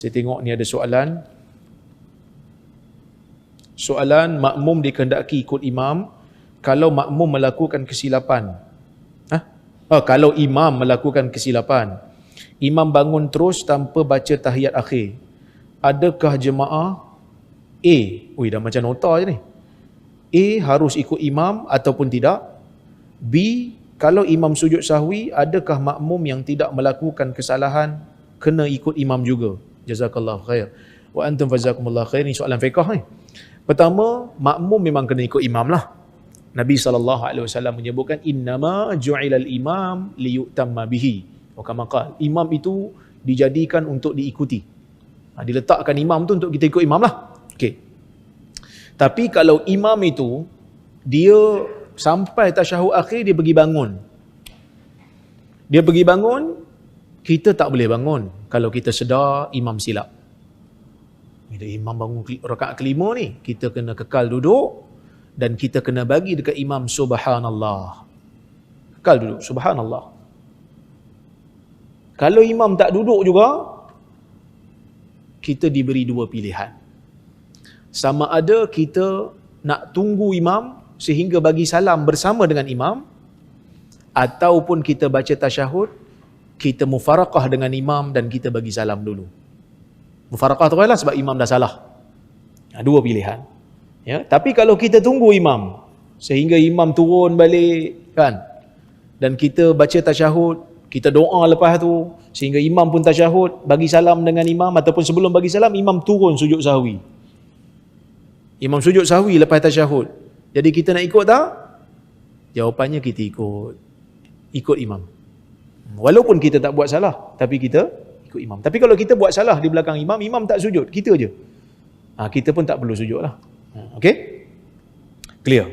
Saya tengok ni ada soalan. Soalan, makmum dikehendaki ikut imam kalau makmum melakukan kesilapan. Kalau imam melakukan kesilapan, imam bangun terus tanpa baca tahiyat akhir, adakah jemaah A, dah macam nota je ni, A harus ikut imam ataupun tidak? B, kalau imam sujud sahwi, adakah makmum yang tidak melakukan kesalahan kena ikut imam juga? Jazakallahu khair. Wa antum fazakumullah khair. Ni soalan fiqh ni. Pertama, makmum memang kena ikut imam lah. Nabi SAW menyebutkan innama ju'ilal imam liyutamma bihi. Kama qala, imam itu dijadikan untuk diikuti. Diletakkan imam tu untuk kita ikut imam lah. Okey. Tapi kalau imam itu dia sampai tasyahud akhir dia pergi bangun. Dia pergi bangun, kita tak boleh bangun kalau kita sedar imam silap. Bila imam bangun rakaat kelima ni, kita kena kekal duduk dan kita kena bagi dekat imam subhanallah. Kekal duduk, subhanallah. Kalau imam tak duduk juga, kita diberi dua pilihan. Sama ada kita nak tunggu imam sehingga bagi salam bersama dengan imam, ataupun kita baca tasyahud, kita mufaraqah dengan imam dan kita bagi salam dulu. Mufaraqah tu lah sebab imam dah salah. Dua pilihan. Ya, tapi kalau kita tunggu imam sehingga imam turun balik kan, dan kita baca tasyahud, kita doa lepas tu sehingga imam pun tasyahud, bagi salam dengan imam, ataupun sebelum bagi salam imam turun sujud sahwi. Imam sujud sahwi lepas tasyahud. Jadi kita nak ikut tak? Jawapannya kita ikut imam. Walaupun kita tak buat salah, tapi kita ikut imam. Tapi kalau kita buat salah di belakang imam, imam tak sujud, kita je. Kita pun tak perlu sujud lah. Okey? Clear?